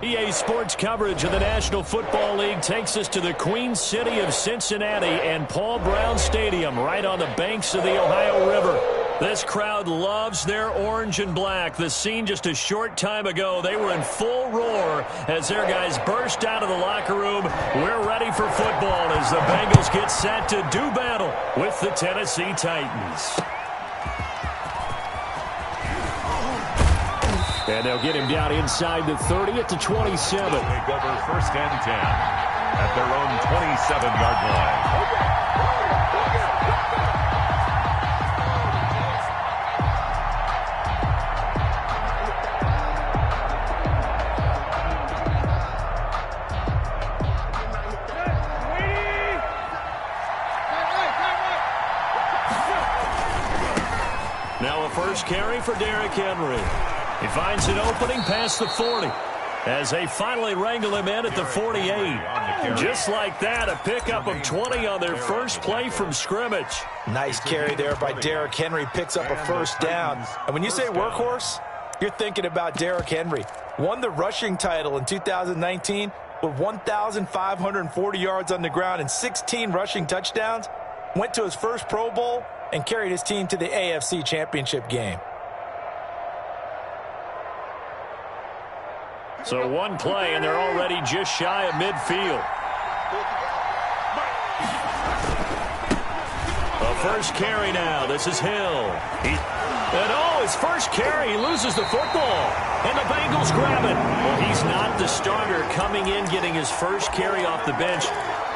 EA Sports coverage of the National Football League takes us to the Queen City of Cincinnati and Paul Brown Stadium right on the banks of the Ohio River. This crowd loves their orange and black. The scene just a short time ago, they were in full roar as their guys burst out of the locker room. We're ready for football as the Bengals get set to do battle with the Tennessee Titans. And they'll get him down inside the 30 at the 27. Take over 1st and 10 at their own 27-yard line. Now a first carry for Derrick Henry. He finds an opening past the 40 as they finally wrangle him in at the 48. Just like that, a pickup of 20 on their first play from scrimmage. Nice carry there by Derrick Henry. Picks up a first down. And when you say workhorse, you're thinking about Derrick Henry. Won the rushing title in 2019 with 1,540 yards on the ground and 16 rushing touchdowns. Went to his first Pro Bowl and carried his team to the AFC Championship game. So one play, and they're already just shy of midfield. A first carry now. This is Hill. His first carry, he loses the football. And the Bengals grab it. Well, he's not the starter coming in, getting his first carry off the bench.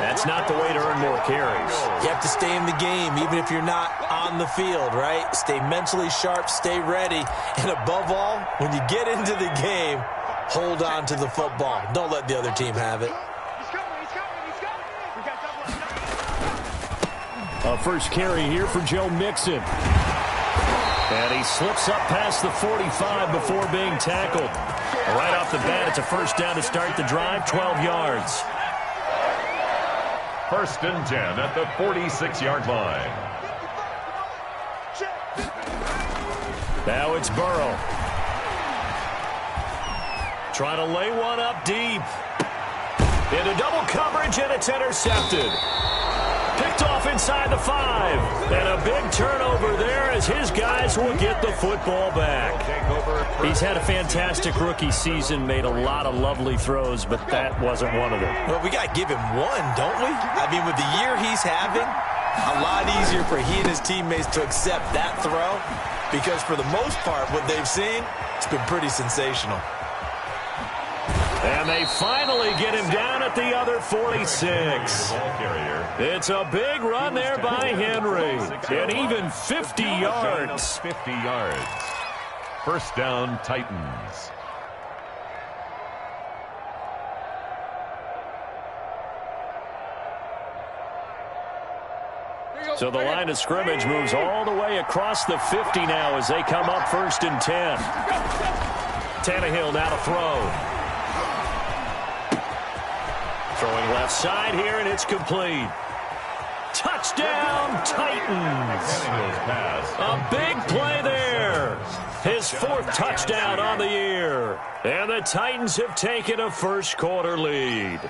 That's not the way to earn more carries. You have to stay in the game, even if you're not on the field, right? Stay mentally sharp, stay ready. And above all, when you get into the game, hold on to the football. Don't let the other team have it. A first carry here for Joe Mixon. And he slips up past the 45 before being tackled. Right off the bat, it's a first down to start the drive, 12 yards. 1st and 10 at the 46-yard line. Now it's Burrow. Trying to lay one up deep. Into double coverage, and it's intercepted. Picked off inside the 5. And a big turnover there as his guys will get the football back. He's had a fantastic rookie season, made a lot of lovely throws, but that wasn't one of them. Well, we got to give him one, don't we? I mean, with the year he's having, a lot easier for he and his teammates to accept that throw because for the most part, what they've seen, it's been pretty sensational. And they finally get him down at the other 46. It's a big run there by Henry. And even 50 yards. 50 yards. First down, Titans. So the line of scrimmage moves all the way across the 50 now as they come up 1st and 10. Tannehill now to throw. Throwing left side here, and it's complete. Touchdown, Titans. A big play there. His 4th touchdown on the year. And the Titans have taken a first-quarter lead.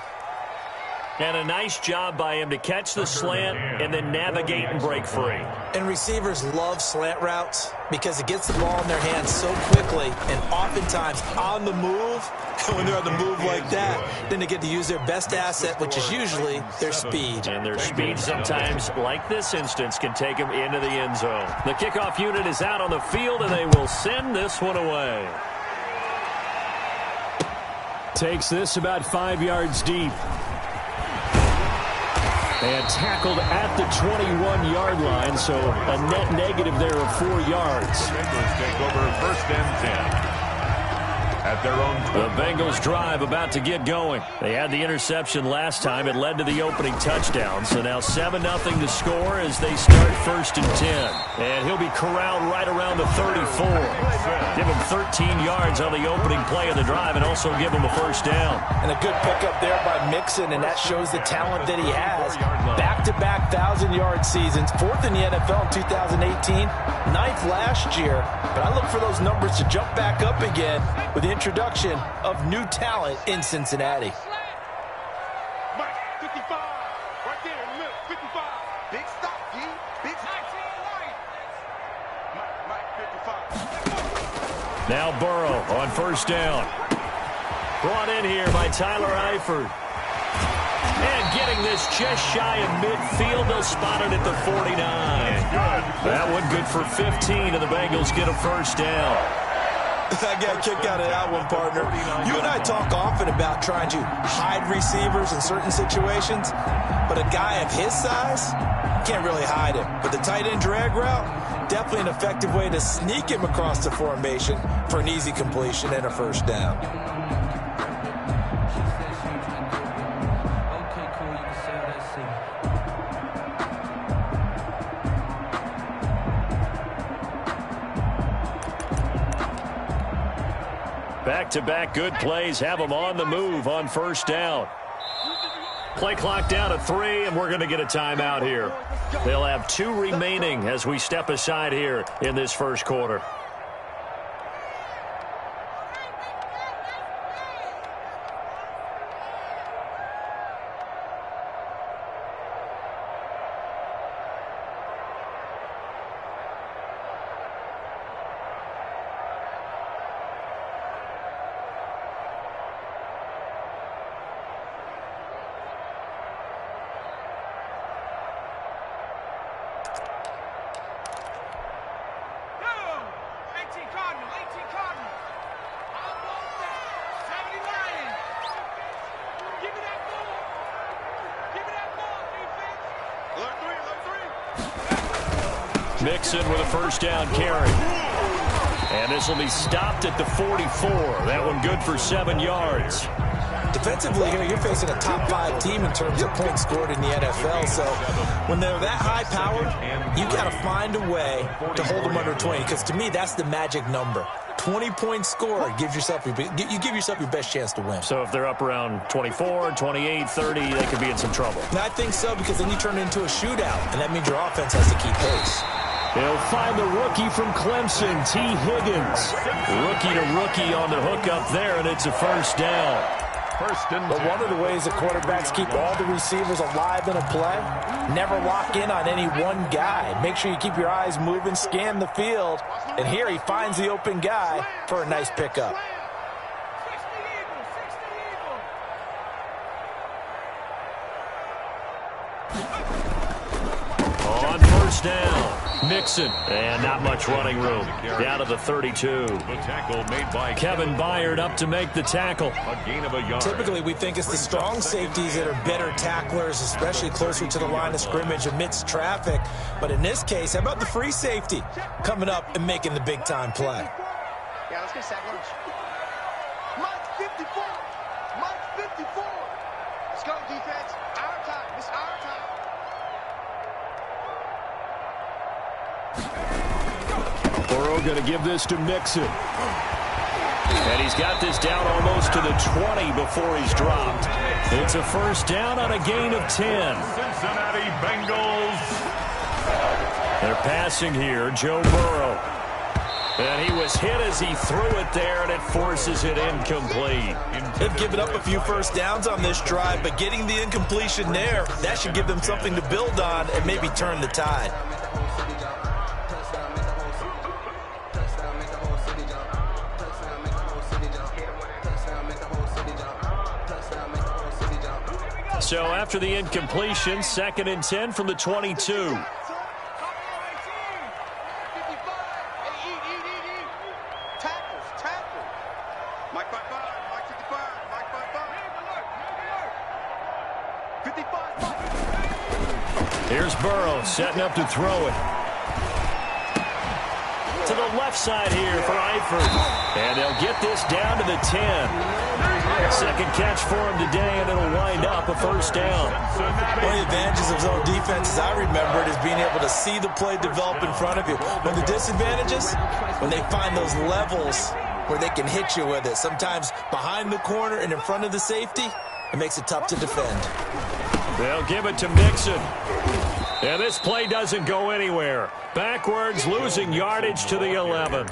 And a nice job by him to catch the slant and then navigate and break free. And receivers love slant routes because it gets the ball in their hands so quickly and oftentimes on the move. And when they're on the move like that, then they get to use their best asset, which is usually their speed. And their speed sometimes, like this instance, can take them into the end zone. The kickoff unit is out on the field, and they will send this one away. Takes this about 5 yards deep. And tackled at the 21-yard line, so a net negative there of 4 yards. Bengals take over 1st and 10. At their own. The Bengals drive about to get going. They had the interception last time. It led to the opening touchdown. So now 7-0 to score as they start 1st and 10. And he'll be corralled right around the 34. Give him 13 yards on the opening play of the drive and also give him a first down. And a good pickup there by Mixon, and that shows the talent that he has. Back-to-back 1,000-yard seasons, 4th in the NFL in 2018, 9th last year. But I look for those numbers to jump back up again with the introduction of new talent in Cincinnati. Mike, 55. Right there in the middle, 55. Big stop, G. Big stop. Mike, 55. Now Burrow on first down. Brought in here by Tyler Eifert. And getting this just shy of midfield. They'll spot it at the 49. That one good for 15, and the Bengals get a first down. I got a kick out of that one, partner. You and I talk often about trying to hide receivers in certain situations, but a guy of his size can't really hide him. But the tight end drag route, definitely an effective way to sneak him across the formation for an easy completion and a first down. Back-to-back good plays have them on the move on first down. Play clock down to 3, and we're going to get a timeout here. They'll have 2 remaining as we step aside here in this first quarter. Mixon with a first down carry. And this will be stopped at the 44. That one good for 7 yards. Defensively here, you're facing a top 5 team in terms of points scored in the NFL. So when they're that high-powered, you got to find a way to hold them under 20. Because to me, that's the magic number. 20 points scored gives yourself you give yourself your best chance to win. So if they're up around 24, 28, 30, they could be in some trouble. And I think so, because then you turn it into a shootout, and that means your offense has to keep pace. They'll find the rookie from Clemson, T. Higgins. Rookie to rookie on the hook up there, and it's a first down. But one of the ways that quarterbacks keep all the receivers alive in a play, never lock in on any one guy. Make sure you keep your eyes moving, scan the field, and here he finds the open guy for a nice pickup. On first down, Mixon, and not much running room. Down to the 32. The tackle made by Kevin Byard up to make the tackle. A gain of a yard. Typically, we think it's the strong safeties that are better tacklers, especially closer to the line of scrimmage amidst traffic. But in this case, how about the free safety coming up and making the big-time play? Yeah, let's get sack lunch. Mike 54. Mike 54. Let's go, defense. Our time. It's our time. Burrow going to give this to Mixon. And he's got this down almost to the 20 before he's dropped. It's a first down on a gain of 10. Cincinnati Bengals. They're passing here, Joe Burrow. And he was hit as he threw it there, and it forces it incomplete. They've given up a few first downs on this drive, but getting the incompletion there, that should give them something to build on and maybe turn the tide. So after the incompletion, 2nd and 10 from the 22. Here's Burrow setting up to throw it. To the left side here for Eifert. And they'll get this down to the 10. Second catch for him today, and it'll wind up a first down. One of the advantages of zone defense, as I remember it, is being able to see the play develop in front of you. But the disadvantages, when they find those levels where they can hit you with it, sometimes behind the corner and in front of the safety, it makes it tough to defend. They'll give it to Mixon. And this play doesn't go anywhere. Backwards, losing yardage to the 11.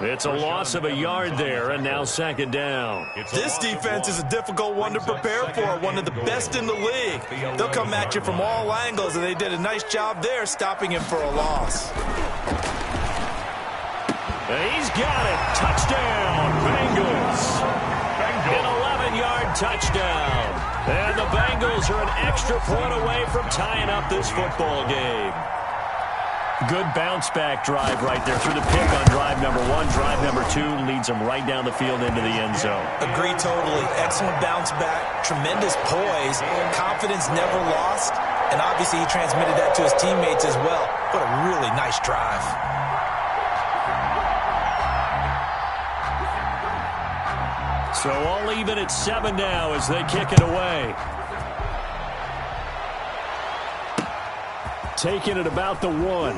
It's a loss of a yard there, and now second down. This defense is a difficult one to prepare for, one of the best in the league. They'll come at you from all angles, and they did a nice job there stopping him for a loss. He's got it. Touchdown, Bengals. An 11-yard touchdown. And the Bengals are an extra point away from tying up this football game. Good bounce-back drive right there through the pick on drive number 1. Drive number 2 leads them right down the field into the end zone. Agree totally. Excellent bounce-back, tremendous poise, confidence never lost, and obviously he transmitted that to his teammates as well. What a really nice drive. So all even at 7 now as they kick it away. Taking it about the 1.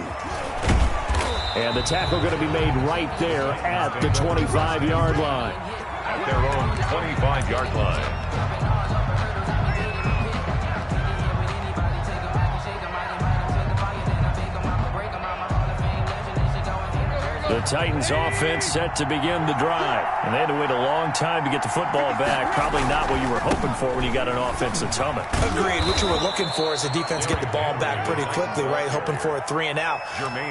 And the tackle going to be made right there at the 25-yard line. At their own 25-yard line. The Titans offense set to begin the drive. And they had to wait a long time to get the football back. Probably not what you were hoping for when you got an offense that's humming. Agreed. What you were looking for is the defense get the ball back pretty quickly, right? Hoping for a 3 and out.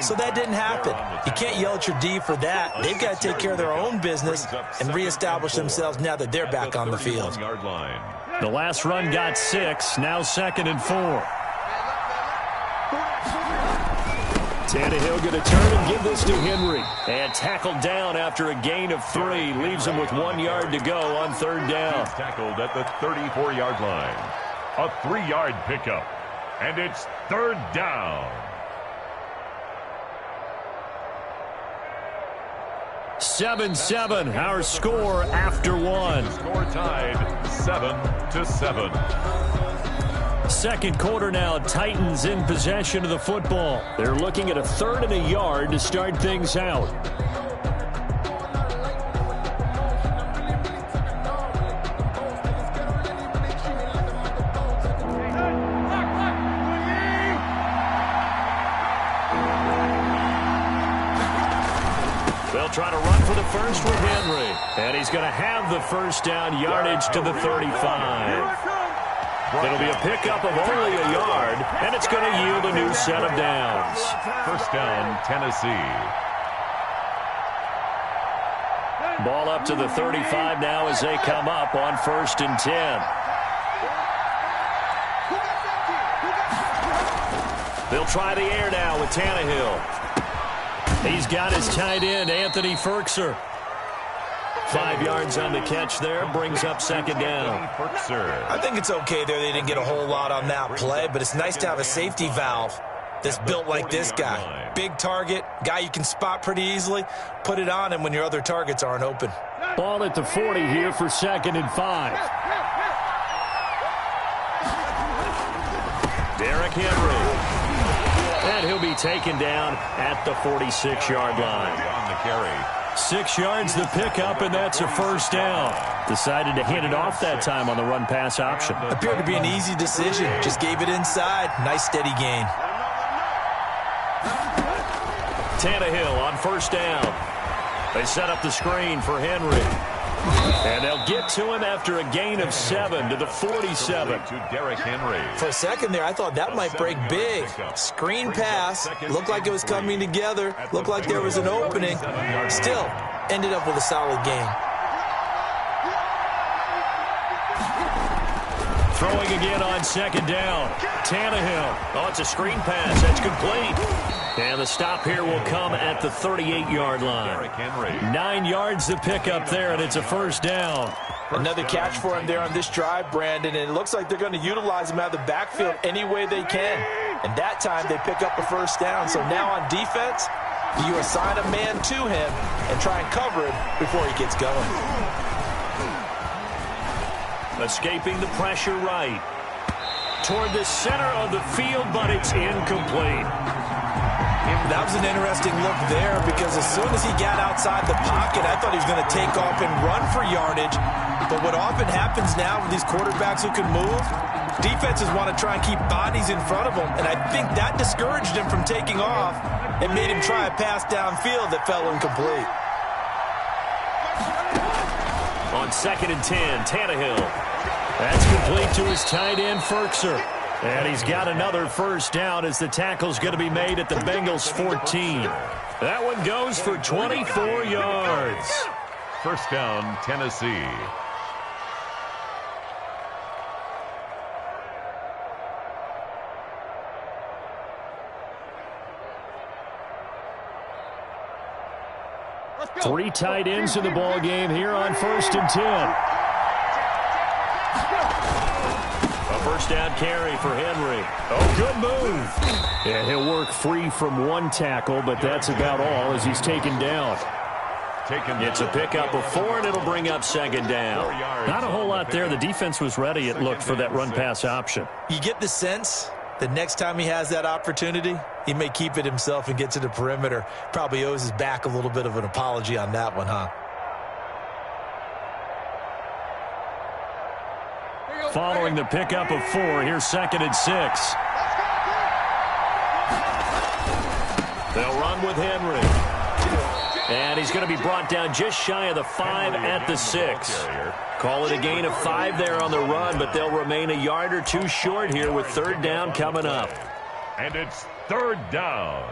So that didn't happen. You can't yell at your D for that. They've got to take care of their own business and reestablish themselves now that they're back on the field. The last run got 6. Now 2nd and 4. Tannehill going to turn and give this to Henry. And tackled down after a gain of 3. Leaves him with 1 yard to go on 3rd down. He's tackled at the 34-yard line. A 3-yard pickup. And it's 3rd down. 7-7, our score after 1. Score tied 7-7. Second quarter now, Titans in possession of the football. They're looking at a 3rd and a yard to start things out. They'll try to run for the first with Henry. And he's going to have the first down, yardage to the 35. It'll be a pickup of only a yard, and it's going to yield a new set of downs. First down, Tennessee. Ball up to the 35 now as they come up on 1st and 10. They'll try the air now with Tannehill. He's got his tight end, Anthony Ferkser. 5 yards on the catch there, brings up 2nd down. I think it's okay there. They didn't get a whole lot on that play, but it's nice to have a safety valve that's built like this guy. Big target, guy you can spot pretty easily. Put it on him when your other targets aren't open. Ball at the 40 here for 2nd and 5. Derrick Henry. And he'll be taken down at the 46-yard line. On the carry. 6 yards the pickup, and that's a 1st down. Decided to hand it off that time on the run-pass option. Appeared to be an easy decision. Just gave it inside. Nice steady gain. Tannehill on 1st down. They set up the screen for Henry. And they'll get to him after a gain of 7 to the 47. To Derrick Henry. For a second there, I thought that might break big. Screen pass. Looked like it was coming together. Looked like there was an opening. Still, ended up with a solid gain. Throwing again on 2nd down. Tannehill. Oh, it's a screen pass. That's complete. And the stop here will come at the 38-yard line. 9 yards the pickup there, and it's a 1st down. Another catch for him there on this drive, Brandon, and it looks like they're going to utilize him out of the backfield any way they can. And that time they pick up a 1st down. So now on defense, you assign a man to him and try and cover him before he gets going. Escaping the pressure right. Toward the center of the field, but it's incomplete. That was an interesting look there because as soon as he got outside the pocket, I thought he was going to take off and run for yardage. But what often happens now with these quarterbacks who can move, defenses want to try and keep bodies in front of them. And I think that discouraged him from taking off and made him try a pass downfield that fell incomplete. On 2nd and 10, Tannehill. That's complete to his tight end, Ferkser. And he's got another first down as the tackle's going to be made at the Bengals' 14. That one goes for 24 yards. First down, Tennessee. Three tight ends in the ball game here on 1st and 10. A first down carry for Henry. Oh, good move. Yeah, he'll work free from one tackle, but that's about all as he's taken down. It's a pickup of 4, and it'll bring up 2nd down. Not a whole lot there. The defense was ready, it looked, for that run-pass option. You get the sense the next time he has that opportunity, he may keep it himself and get to the perimeter. Probably owes his back a little bit of an apology on that one, huh? Following the pickup of 4, here's 2nd and 6. They'll run with Henry. And he's going to be brought down just shy of the 5 at the 6. Call it a gain of 5 there on the run, but they'll remain a yard or 2 short here with 3rd down coming up. And it's 3rd down.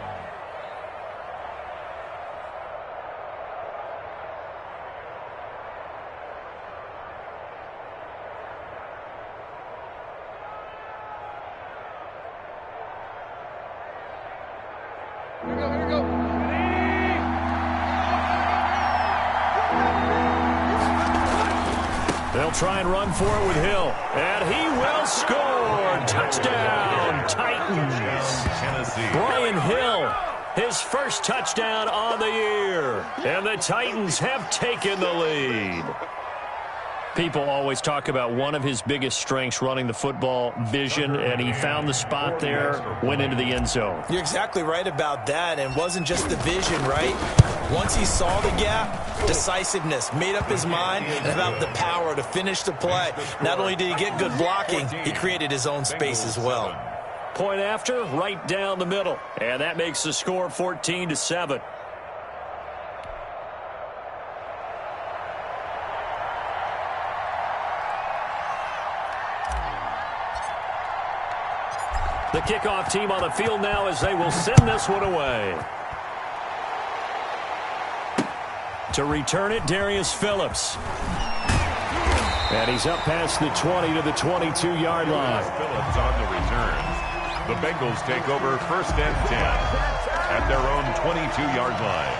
Here we go. They'll try and run for it with Hill. And he will score. Touchdown, Titans. Brian Hill, his first touchdown on the year. And the Titans have taken the lead. People always talk about one of his biggest strengths, running the football, vision, and he found the spot there, went into the end zone. You're exactly right about that, and it wasn't just the vision, right? Once he saw the gap, decisiveness, made up his mind, and about the power to finish the play. Not only did he get good blocking, he created his own space as well. Point after, right down the middle, and that makes the score 14-7. The kickoff team on the field now as they will send this one away. To return it, Darius Phillips. And he's up past the 20 to the 22-yard line. Phillips on the return. The Bengals take over 1st and 10 at their own 22-yard line.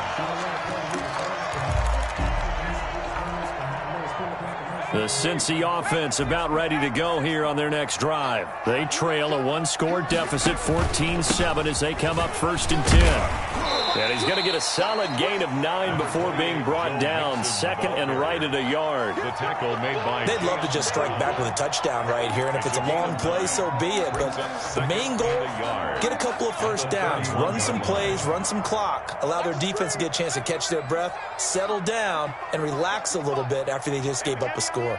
The Cincy offense about ready to go here on their next drive. They trail a 1-score deficit, 14-7, as they come up 1st and 10. And he's going to get a solid gain of 9 before being brought down. 2nd and right at a yard. The tackle made by... They'd love to just strike back with a touchdown right here, and if it's a long play, so be it. But the main goal, get a couple of first downs, run some plays, run some clock, allow their defense to get a chance to catch their breath, settle down, and relax a little bit after they just gave up a score.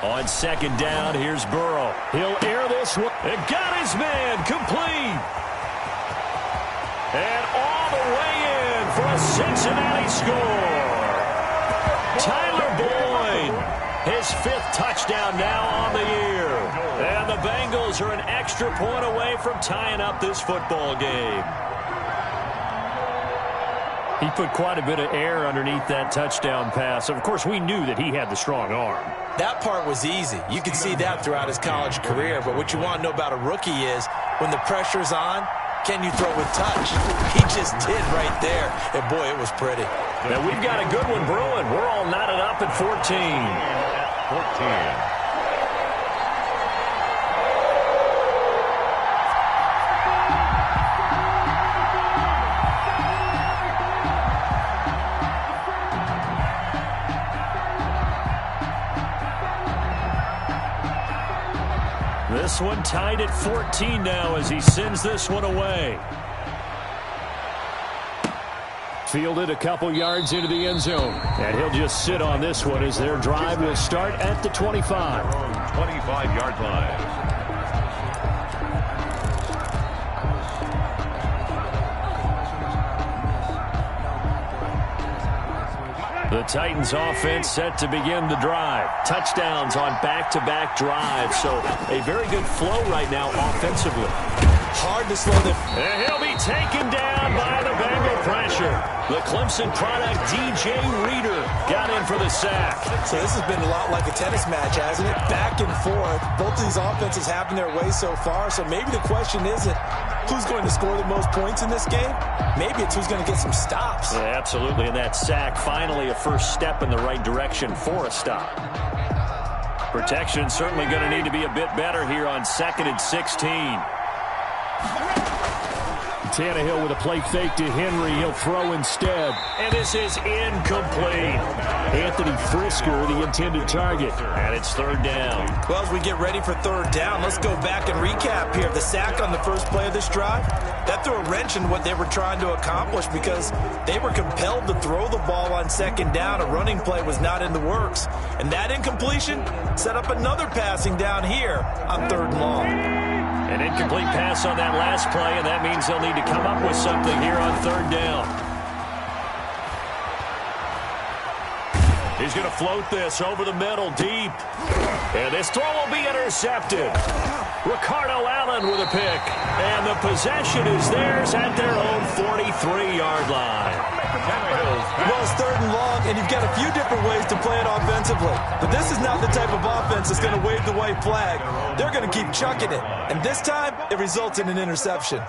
On 2nd down, here's Burrow. He'll air this one. It got his man complete. And all the way in for a Cincinnati score. Tyler Boyd, his 5th touchdown now on the year. And the Bengals are an extra point away from tying up this football game. He put quite a bit of air underneath that touchdown pass. Of course, we knew that he had the strong arm. That part was easy. You could see that throughout his college career. But what you want to know about a rookie is when the pressure's on, can you throw with touch? He just did right there. And, boy, it was pretty. Now, we've got a good one brewing. We're all knotted up at 14. 14. This one tied at 14 now as he sends this one away. Fielded a couple yards into the end zone. And he'll just sit on this one as their drive will start at the 25. 25-yard line. The Titans offense set to begin the drive. Touchdowns on back-to-back drives. So a very good flow right now offensively. Hard to slow them. And he'll be taken down by the Bengal pressure. The Clemson product, DJ Reader, got in for the sack. So this has been a lot like a tennis match, hasn't it? Back and forth. Both of these offenses having their way so far. So maybe the question isn't who's going to score the most points in this game. Maybe it's who's going to get some stops. Yeah, absolutely. And that sack, finally a first step in the right direction for a stop. Protection certainly going to need to be a bit better here on 2nd and 16. Tannehill with a play fake to Henry. He'll throw instead. And this is incomplete. Anthony Frisker, the intended target. And it's 3rd down. Well, as we get ready for 3rd down, let's go back and recap here. The sack on the first play of this drive, that threw a wrench in what they were trying to accomplish because they were compelled to throw the ball on 2nd down. A running play was not in the works. And that incompletion set up another passing down here on 3rd and long. An incomplete pass on that last play, and that means they'll need to come up with something here on 3rd down. He's going to float this over the middle deep. And this throw will be intercepted. Ricardo Allen with a pick. And the possession is theirs at their own 43-yard line. Well, it's 3rd and long, and you've got a few different ways to play it offensively. But this is not the type of offense that's going to wave the white flag. They're going to keep chucking it. And this time, it results in an interception.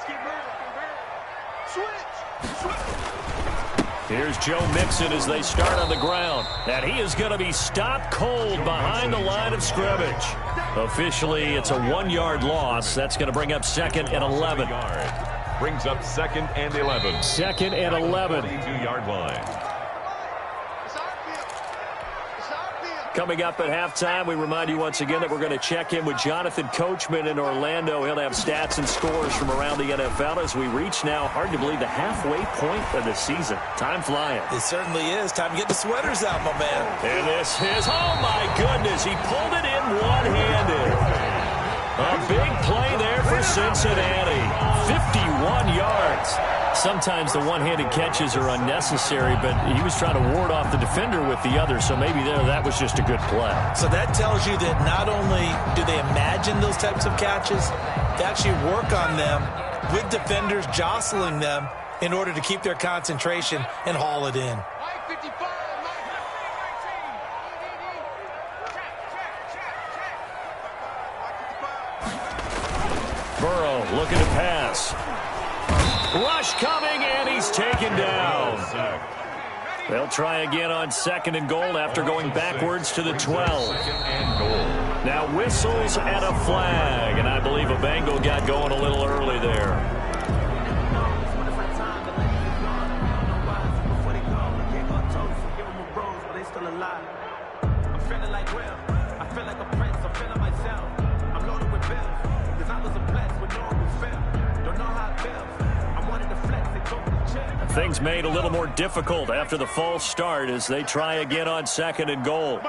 Here's Joe Mixon as they start on the ground. And he is going to be stopped cold behind the line of scrimmage. Officially, it's a 1-yard loss. That's going to bring up 2nd and 11. Brings up 2nd and 11. 2nd and 11. 22-yard line. Coming up at halftime, we remind you once again that we're going to check in with Jonathan Coachman in Orlando. He'll have stats and scores from around the NFL as we reach now, hard to believe, the halfway point of the season. Time flying. It certainly is. Time to get the sweaters out, my man. And this is, oh my goodness, he pulled it in one-handed. A big play there for Cincinnati. 51 yards. Sometimes the one-handed catches are unnecessary, but he was trying to ward off the defender with the other, so maybe that was just a good play. So that tells you that not only do they imagine those types of catches, they actually work on them with defenders jostling them in order to keep their concentration and haul it in. Burrow looking to pass. Rush coming, and he's taken down. They'll try again on 2nd and goal after going backwards to the 12. Now whistles and a flag, and I believe a Bengal got going a little early there. Things made a little more difficult after the false start as they try again on 2nd and goal.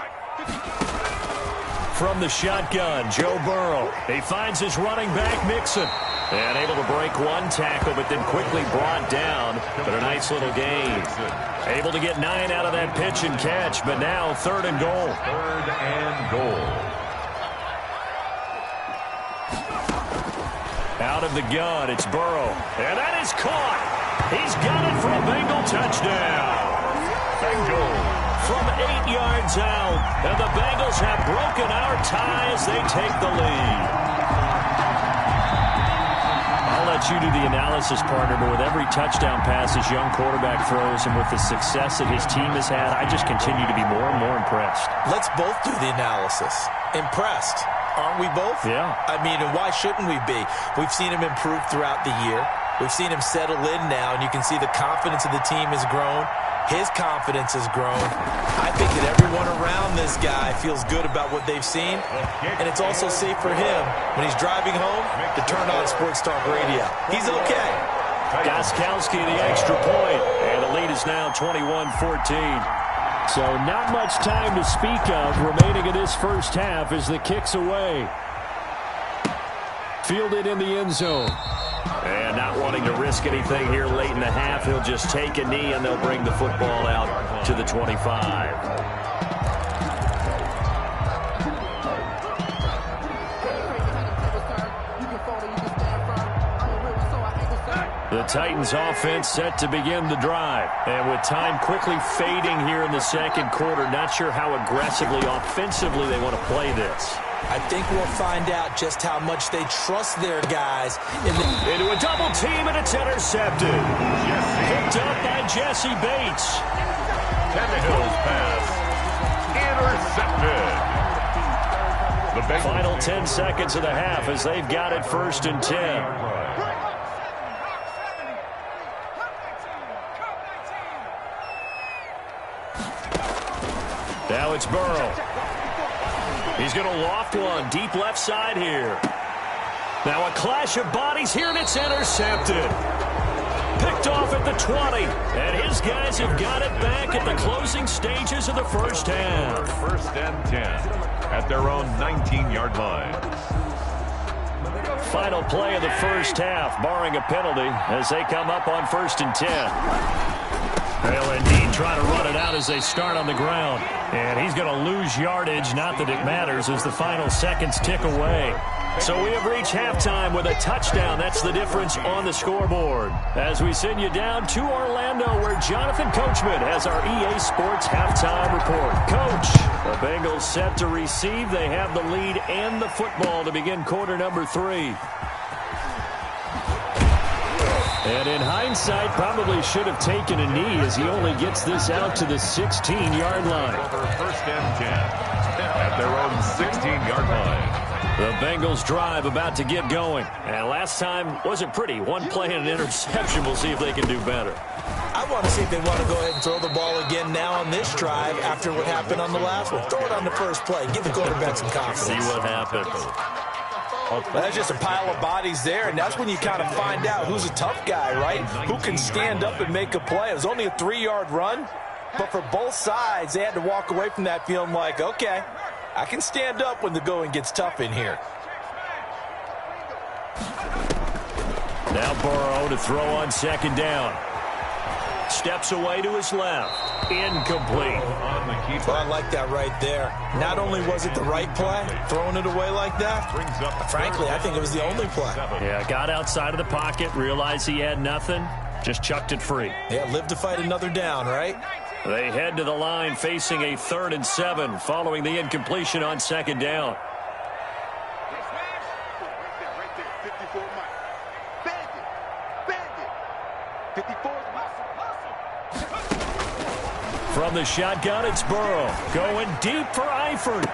From the shotgun, Joe Burrow. He finds his running back, Mixon. And able to break one tackle, but then quickly brought down. But a nice little gain. Able to get 9 out of that pitch and catch, but now 3rd and goal. 3rd and goal. Out of the gun, it's Burrow. And that is caught. He's got it for a Bengal touchdown. Bengal from 8 yards out. And the Bengals have broken our tie as they take the lead. I'll let you do the analysis, partner, but with every touchdown pass his young quarterback throws and with the success that his team has had, I just continue to be more and more impressed. Let's both do the analysis. Impressed. Aren't we both? Yeah. I mean, and why shouldn't we be? We've seen him improve throughout the year. We've seen him settle in now, and you can see the confidence of the team has grown. His confidence has grown. I think that everyone around this guy feels good about what they've seen, and it's also safe for him when he's driving home to turn on Sports Talk Radio. He's okay. Gostkowski the extra point, and the lead is now 21-14. So not much time to speak of remaining in this first half as the kick's away. Fielded in the end zone. And not wanting to risk anything here late in the half, he'll just take a knee, and they'll bring the football out to the 25. The Titans offense set to begin the drive. And with time quickly fading here in the second quarter, not sure how aggressively, offensively they want to play this. I think we'll find out just how much they trust their guys. Into a double team, and it's intercepted. Picked up by Jesse Bates. Tannehill's pass. Intercepted. The Final 10 seconds of the half as they've got it 1st and 10. Now it's Burrow. He's going to loft one deep left side here. Now a clash of bodies here, and it's intercepted. Picked off at the 20. And his guys have got it back at the closing stages of the first half. 1st and 10 at their own 19-yard line. Final play of the first half, barring a penalty, as they come up on 1st and 10. They'll indeed try to run it out as they start on the ground. And he's going to lose yardage, not that it matters, as the final seconds tick away. So we have reached halftime with a touchdown. That's the difference on the scoreboard. As we send you down to Orlando, where Jonathan Coachman has our EA Sports halftime report. Coach, the Bengals set to receive. They have the lead and the football to begin quarter number 3. And in hindsight, probably should have taken a knee as he only gets this out to the 16-yard line. Over 1st and 10 at their own 16-yard line. The Bengals drive about to get going. And last time wasn't pretty. One play and an interception. We'll see if they can do better. I want to see if they want to go ahead and throw the ball again now on this drive after what happened on the last one. Throw it on the first play. Give the quarterback some confidence. See what happens. There's just a pile of bodies there, and that's when you kind of find out who's a tough guy, right? Who can stand up and make a play. It was only a 3-yard run, but for both sides, they had to walk away from that feeling like, okay, I can stand up when the going gets tough in here. Now Burrow to throw on 2nd down. Steps away to his left. Incomplete. Well, I like that right there. Not only was it the right play, throwing it away like that, frankly, I think it was the only play. Yeah, got outside of the pocket, realized he had nothing, just chucked it free. Yeah, live to fight another down, right? They head to the line facing a 3rd and 7 following the incompletion on 2nd down. From the shotgun, it's Burrow going deep for Eifert.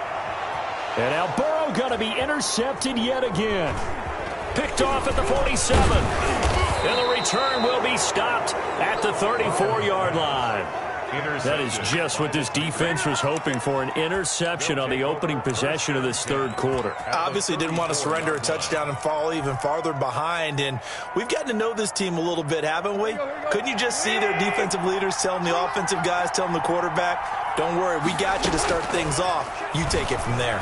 And now Burrow going to be intercepted yet again. Picked off at the 47. And the return will be stopped at the 34-yard line. That is just what this defense was hoping for, an interception on the opening possession of this 3rd quarter. Obviously didn't want to surrender a touchdown and fall even farther behind, and we've gotten to know this team a little bit, haven't we? Couldn't you just see their defensive leaders telling the offensive guys, telling the quarterback, don't worry, we got you to start things off. You take it from there.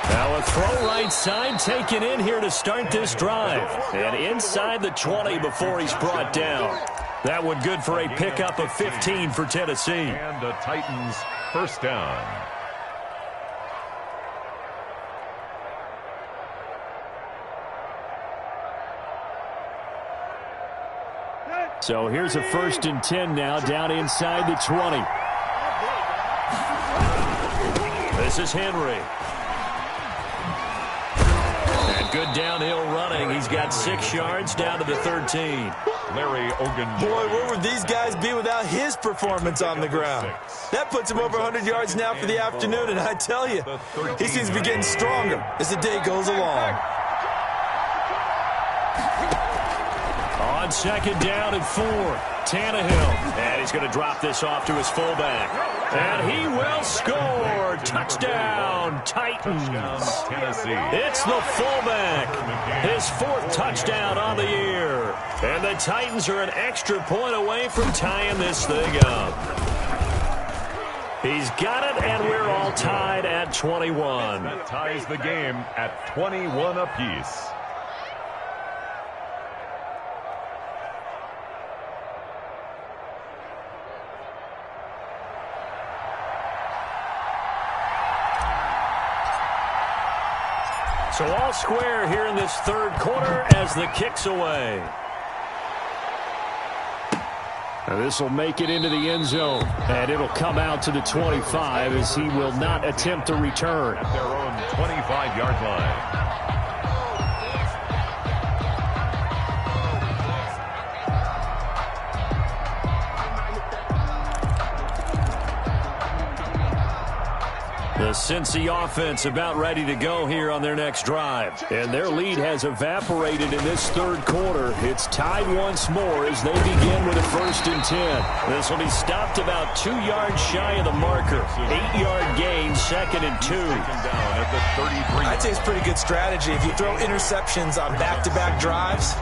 Now a throw right side taken in here to start this drive. And inside the 20 before he's brought down. That one good for a pickup of 15 for Tennessee. And the Titans 1st down. So here's a 1st and 10 now down inside the 20. This is Henry. And good downhill running. He's got 6 yards down to the 13. Larry Ogunjobi. Boy, where would these guys be without his performance on the ground? That puts him over 100 yards now for the afternoon, and I tell you, he seems to be getting stronger as the day goes along. On 2nd down and 4, Tannehill. And he's going to drop this off to his fullback. And he will score. Touchdown, Titans. Tennessee. It's the fullback. His 4th touchdown on the year. And the Titans are an extra point away from tying this thing up. He's got it, and we're all tied at 21. That ties the game at 21 apiece. So all square here in this third quarter as the kick's away. This will make it into the end zone, and it'll come out to the 25 as he will not attempt to return. At their own 25-yard line. The Cincy offense about ready to go here on their next drive. And their lead has evaporated in this third quarter. It's tied once more as they begin with a 1st and 10. This will be stopped about 2 yards shy of the marker. 8-yard gain, 2nd and 2. I'd say it's pretty good strategy. If you throw interceptions on back-to-back drives,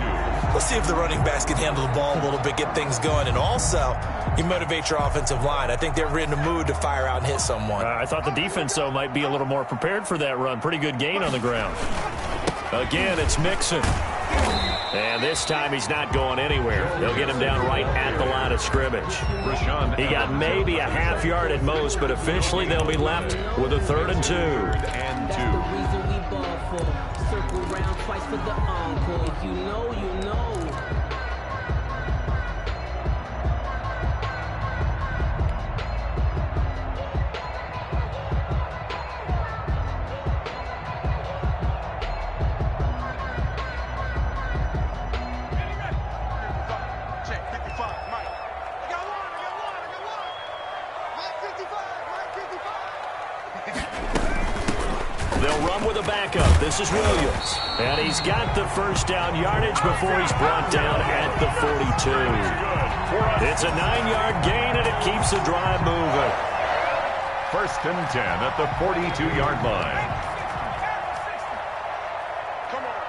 let's see if the running backs can handle the ball a little bit, get things going. And also, you motivate your offensive line. I think they're in the mood to fire out and hit someone. I thought the defense, though, might be a little more prepared for that run. Pretty good gain on the ground. Again, it's Mixon. And this time he's not going anywhere. They'll get him down right at the line of scrimmage. He got maybe a half yard at most, but officially they'll be left with a 3rd and 2. Circle round twice for the encore. If you know, you know. They'll run with a backup. This is Williams. And he's got the 1st down yardage before he's brought down at the 42. It's a 9-yard gain, and it keeps the drive moving. 1st and 10 at the 42-yard line. Come on.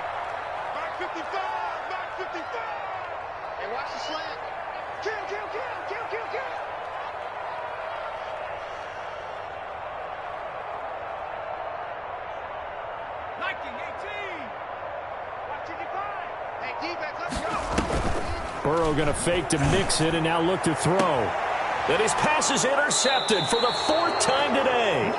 Back 55. Back 55. Hey, watch the slant. Kill. 19-18. Watch 55. Hey, defense, let's go. Burrow going to fake to mix it and now look to throw. And his pass is intercepted for the 4th time today.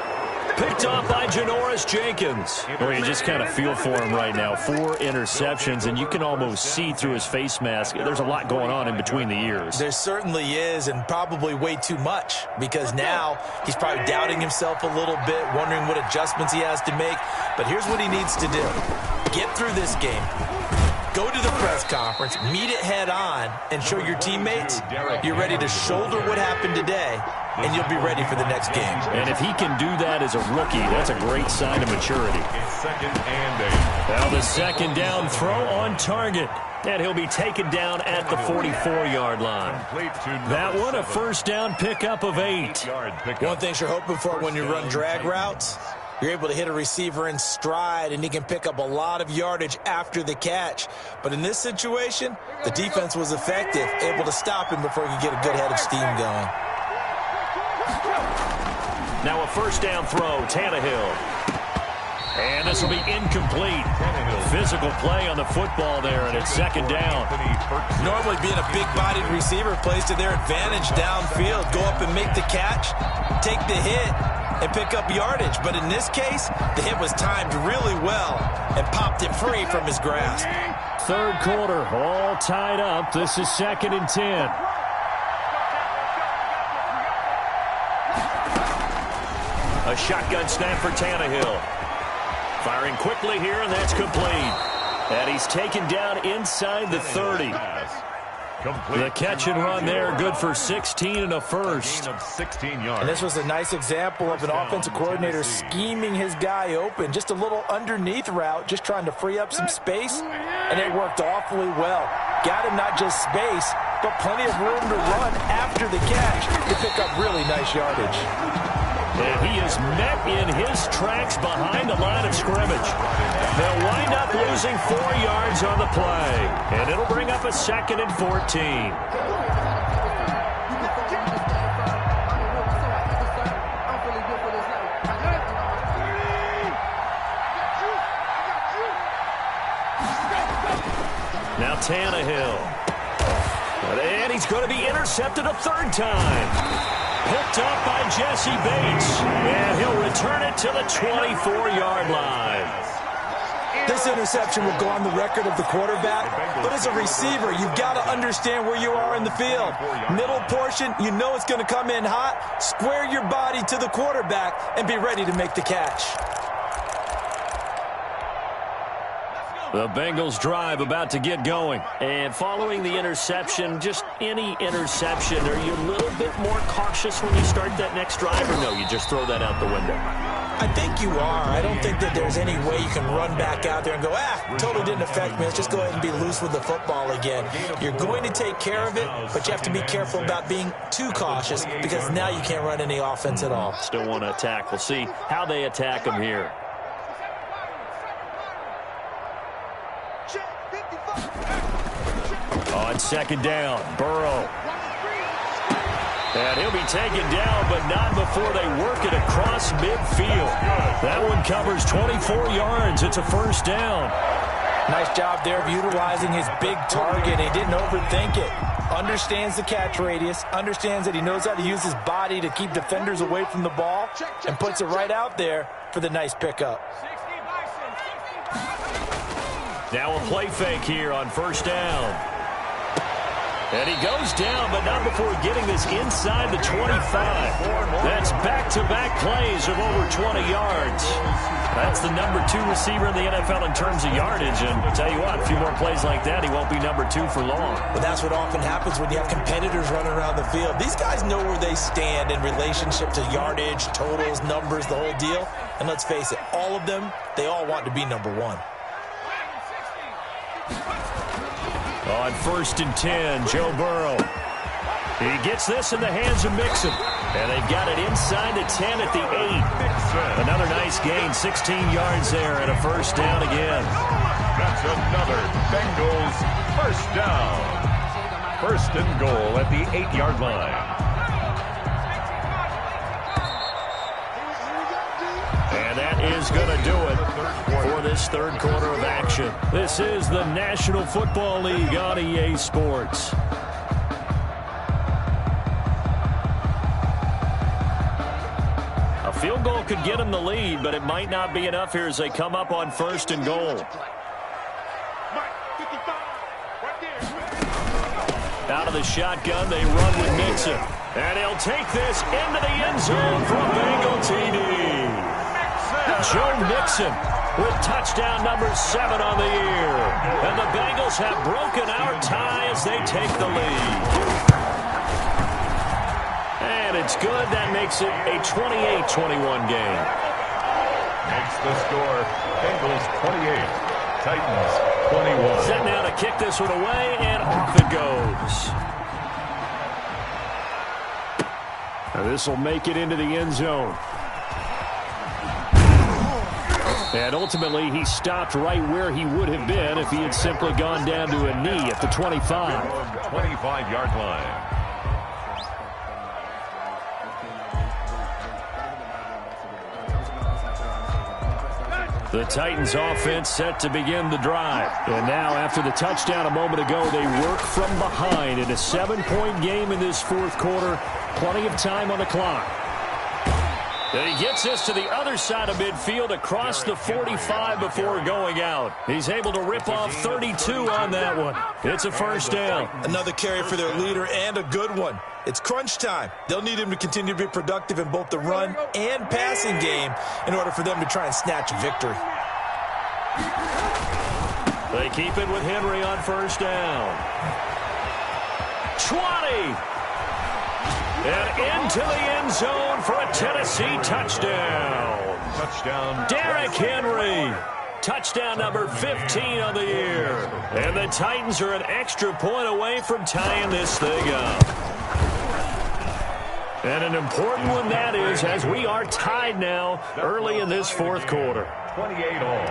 Picked off by Janoris Jenkins. Well, you just kind of feel for him right now. 4 interceptions, and you can almost see through his face mask. There's a lot going on in between the ears. There certainly is, and probably way too much, because now he's probably doubting himself a little bit, wondering what adjustments he has to make. But here's what he needs to do. Get through this game. Go to the press conference, meet it head on, and show your teammates you're ready to shoulder what happened today, and you'll be ready for the next game. And if he can do that as a rookie, that's a great sign of maturity. 2nd and 8. Now the 2nd down throw on target. And he'll be taken down at the 44-yard line. That one, a 1st down pickup of 8. One thing you're hoping for when you run drag routes, you're able to hit a receiver in stride, and he can pick up a lot of yardage after the catch. But in this situation, the defense was effective, able to stop him before he could get a good head of steam going. Now a 1st down throw, Tannehill. And this will be incomplete. Physical play on the football there, and it's 2nd down. Normally being a big-bodied receiver plays to their advantage downfield. Go up and make the catch, take the hit, and pick up yardage. But in this case, the hit was timed really well and popped it free from his grasp. 3rd quarter, all tied up. This is 2nd and 10. A shotgun snap for Tannehill. Firing quickly here, and that's complete. And he's taken down inside the 30. The catch and run there, good for 16 and a 1st. 16 yards. And this was a nice example of an offensive coordinator scheming his guy open. Just a little underneath route, just trying to free up some space, and it worked awfully well. Got him not just space, but plenty of room to run after the catch to pick up really nice yardage. And he is met in his tracks behind the line of scrimmage. They'll wind up losing 4 yards on the play. And it'll bring up a 2nd and 14. Now Tannehill. And he's going to be intercepted a 3rd time. Picked up by Jesse Bates. And he'll return it to the 24-yard line. This interception will go on the record of the quarterback, but as a receiver, you've got to understand where you are in the field. Middle portion, you know it's going to come in hot. Square your body to the quarterback and be ready to make the catch. The Bengals drive about to get going. And following the interception, just any interception, are you a little bit more cautious when you start that next drive, or no, you just throw that out the window? I think you are. I don't think that there's any way you can run back out there and go, totally didn't affect me. Let's just go ahead and be loose with the football again. You're going to take care of it, but you have to be careful about being too cautious because now you can't run any offense at all. Still want to attack. We'll see how they attack them here. On second down, Burrow. And he'll be taken down, but not before they work it across midfield. That one covers 24 yards. It's a first down. Nice job there of utilizing his big target. He didn't overthink it. Understands the catch radius. Understands that he knows how to use his body to keep defenders away from the ball. And puts it right out there for the nice pickup. Now a play fake here on first down. And he goes down, but not before getting this inside the 25. That's back-to-back plays of over 20 yards. That's the number 2 receiver in the NFL in terms of yardage. And I'll tell you what, a few more plays like that, he won't be number 2 for long. But that's what often happens when you have competitors running around the field. These guys know where they stand in relationship to yardage, totals, numbers, the whole deal. And let's face it, all of them, they all want to be number 1. On first and 10, Joe Burrow. He gets this in the hands of Mixon. And they've got it inside the 10 at the 8. Another nice gain, 16 yards there, and a first down again. That's another Bengals first down. First and goal at the 8-yard line. And that is going to do it for this third quarter of action. This is the National Football League on EA Sports. A field goal could get them the lead, but it might not be enough here as they come up on first and goal. Out of the shotgun, they run with Mixon. And he'll take this into the end zone for a Bengal TD. Joe Mixon with touchdown number 7 on the year. And the Bengals have broken our tie as they take the lead. And it's good. That makes it a 28-21 game. Makes the score Bengals 28, Titans 21. Set now to kick this one away, and off it goes. Now this will make it into the end zone. And ultimately, he stopped right where he would have been if he had simply gone down to a knee at the 25. 25-yard line. The Titans offense set to begin the drive. And now after the touchdown a moment ago, they work from behind in a 7-point game in this fourth quarter. Plenty of time on the clock. And he gets this to the other side of midfield across the 45 before going out. He's able to rip off 32 on that one. It's a first down. Another carry for their leader and a good one. It's crunch time. They'll need him to continue to be productive in both the run and passing game in order for them to try and snatch a victory. They keep it with Henry on first down. 20. And into the end zone for a Tennessee touchdown. Touchdown. Derrick Henry. Touchdown number 15 on the year. And the Titans are an extra point away from tying this thing up. And an important one that is, as we are tied now early in this fourth quarter. 28 all.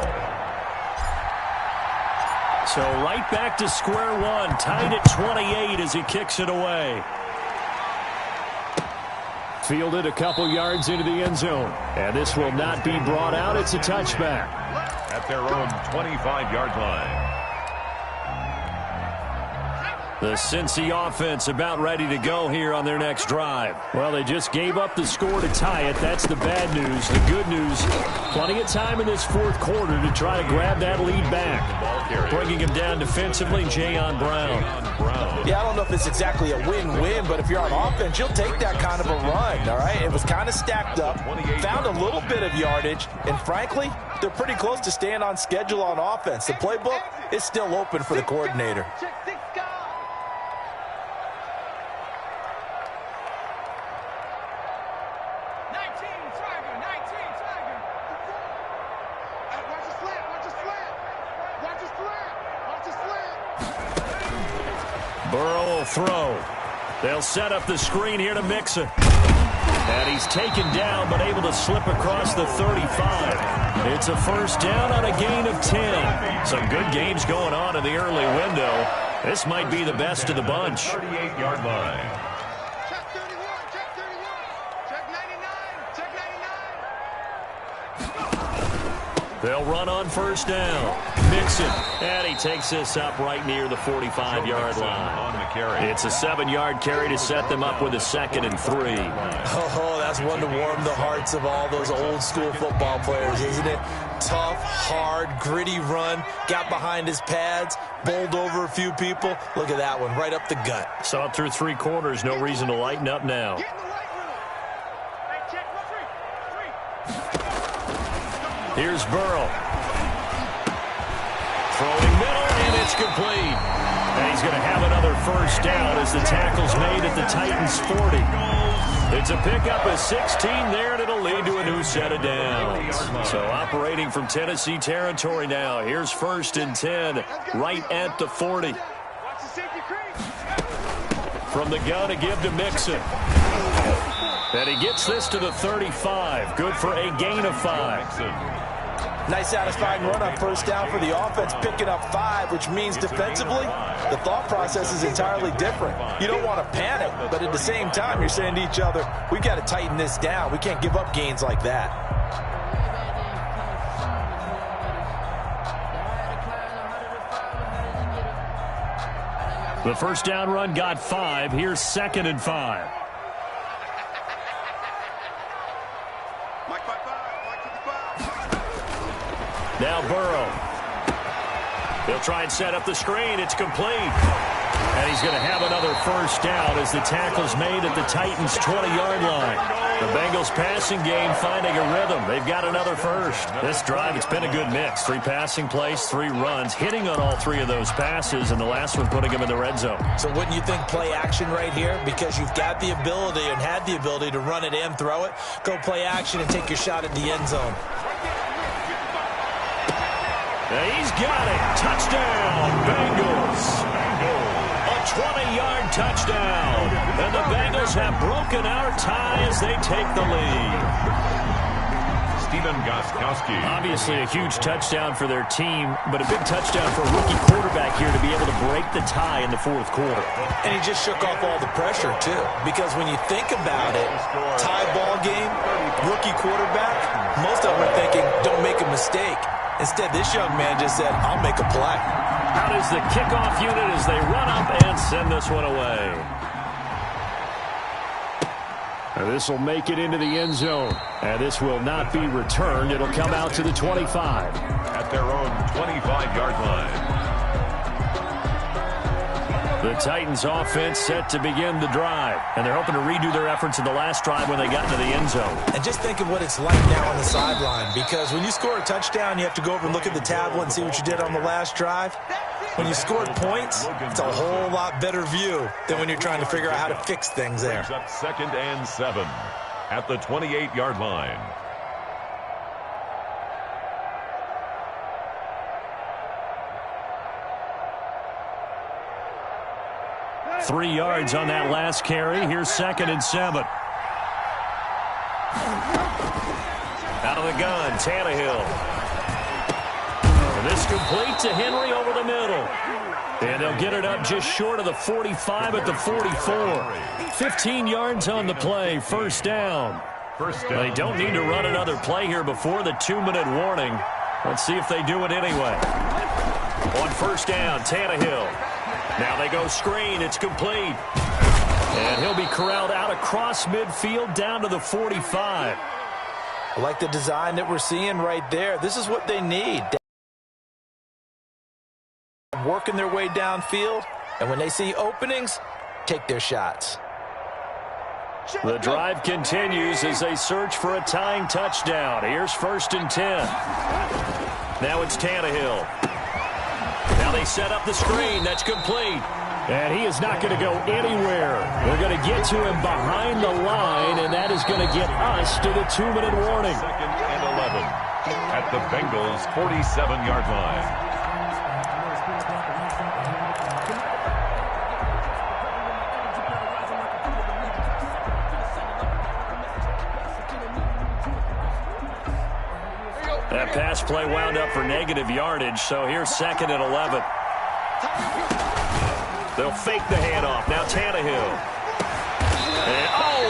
So right back to square one, tied at 28 as he kicks it away. Fielded a couple yards into the end zone. And this will not be brought out. It's a touchback. At their own 25-yard line. The Cincy offense about ready to go here on their next drive. Well, they just gave up the score to tie it. That's the bad news. The good news, plenty of time in this fourth quarter to try to grab that lead back. Bringing him down defensively, Jayon Brown. Yeah, I don't know if it's exactly a win-win, but if you're on offense, you'll take that kind of a run, all right? It was kind of stacked up, found a little bit of yardage, and frankly, they're pretty close to staying on schedule on offense. The playbook is still open for the coordinator. Burrow will throw. They'll set up the screen here to Mixon. And he's taken down, but able to slip across the 35. It's a first down on a gain of 10. Some good games going on in the early window. This might be the best of the bunch. 38-yard line. Check 31, check 31, check 99, check 99. They'll run on first down. Mixon, and he takes this up right near the 45-yard line. On the carry. It's a 7-yard carry to set them up with a 2nd and 3. Oh, that's one to warm the hearts of all those old-school football players, isn't it? Tough, hard, gritty run, got behind his pads, bowled over a few people. Look at that one, right up the gut. Saw it through 3 quarters, no reason to lighten up now. Get in the right room. Hey, check 3. Here's Burrow. Throwing middle, and it's complete. And he's going to have another first down as the tackle's made at the Titans' 40. It's a pickup of 16 there, and it'll lead to a new set of downs. So operating from Tennessee territory now. Here's 1st and 10, right at the 40. Watch the safety creep. From the gun, a give to Mixon. And he gets this to the 35. Good for a gain of 5. Nice satisfying run on first down for the offense, picking up 5, which means defensively, the thought process is entirely different. You don't want to panic, but at the same time, you're saying to each other, we've got to tighten this down. We can't give up gains like that. The first down run got 5. Here's 2nd and 5. Mike 55, Mike 55. Now Burrow. They'll try and set up the screen. It's complete. And he's going to have another first down as the tackle's made at the Titans' 20-yard line. The Bengals passing game finding a rhythm. They've got another first. This drive, it's been a good mix. 3 passing plays, 3 runs, hitting on all 3 of those passes, and the last one putting them in the red zone. So wouldn't you think play action right here? Because you've got the ability and had the ability to run it and throw it. Go play action and take your shot at the end zone. He's got it. Touchdown, Bengals. A 20-yard touchdown. And the Bengals have broken our tie as they take the lead. Stephen Gostkowski. Obviously a huge touchdown for their team, but a big touchdown for a rookie quarterback here to be able to break the tie in the 4th quarter. And he just shook off all the pressure, too. Because when you think about it, tie ball game, rookie quarterback, most of them are thinking, don't make a mistake. Instead, this young man just said, I'll make a play. Out is the kickoff unit as they run up and send this one away. This will make it into the end zone. And this will not be returned. It'll come out to the 25. At their own 25-yard line. The Titans offense set to begin the drive. And they're hoping to redo their efforts in the last drive when they got into the end zone. And just think of what it's like now on the sideline. Because when you score a touchdown, you have to go over and look at the tablet and see what you did on the last drive. When you scored points, it's a whole lot better view than when you're trying to figure out how to fix things there. Brings up 2nd and 7 at the 28-yard line. Three yards on that last carry. Here's 2nd and 7. Out of the gun, Tannehill. And this complete to Henry over the middle. And they'll get it up just short of the 45 at the 44. 15 yards on the play, first down. They don't need to run another play here before the 2-minute warning. Let's see if they do it anyway. On first down, Tannehill. Now they go screen. It's complete. And he'll be corralled out across midfield down to the 45. I like the design that we're seeing right there. This is what they need. Working their way downfield, and when they see openings, take their shots. The drive continues as they search for a tying touchdown. Here's 1st and 10. Now it's Tannehill. Now they set up the screen. That's complete. And he is not going to go anywhere. They're going to get to him behind the line, and that is going to get us to the 2-minute warning. 2nd and 11 at the Bengals' 47-yard line. That pass play wound up for negative yardage, so here's 2nd and 11. They'll fake the handoff. Now Tannehill. And,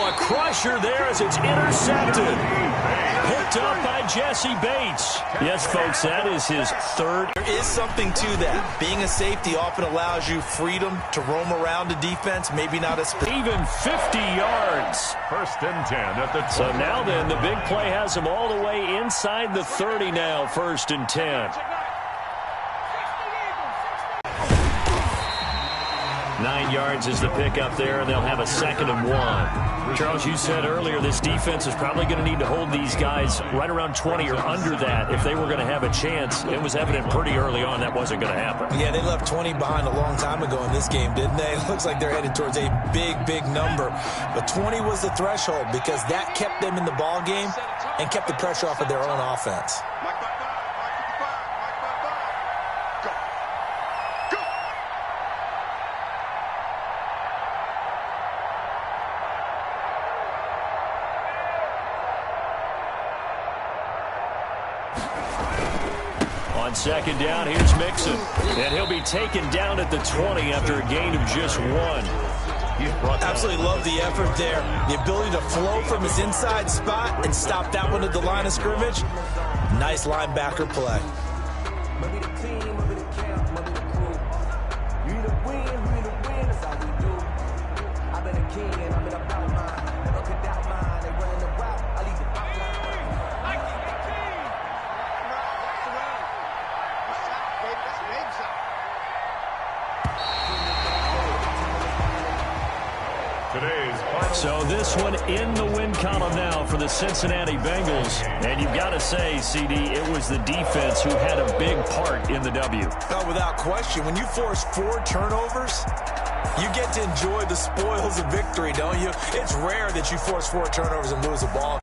a crusher there as it's intercepted. Picked up by Jesse Bates. Yes, folks, that is his 3rd. There is something to that. Being a safety often allows you freedom to roam around the defense, maybe not as... Even 50 yards. 1st and 10 at the 20. So now then, the big play has him all the way inside the 30 now, 1st and 10. 9 yards is the pickup there, and they'll have a 2nd and 1. Charles, you said earlier this defense is probably going to need to hold these guys right around 20 or under that if they were going to have a chance. It was evident pretty early on that wasn't going to happen. Yeah, they left 20 behind a long time ago in this game, didn't they? It looks like they're headed towards a big, big number. But 20 was the threshold because that kept them in the ball game and kept the pressure off of their own offense. On 2nd down, here's Mixon. And he'll be taken down at the 20 after a gain of just 1. Absolutely love the effort there. The ability to flow from his inside spot and stop that one at the line of scrimmage. Nice linebacker play. So this one in the win column now for the Cincinnati Bengals. And you've got to say, CD, it was the defense who had a big part in the W. Oh, without question. When you force 4 turnovers, you get to enjoy the spoils of victory, don't you? It's rare that you force 4 turnovers and lose a ball.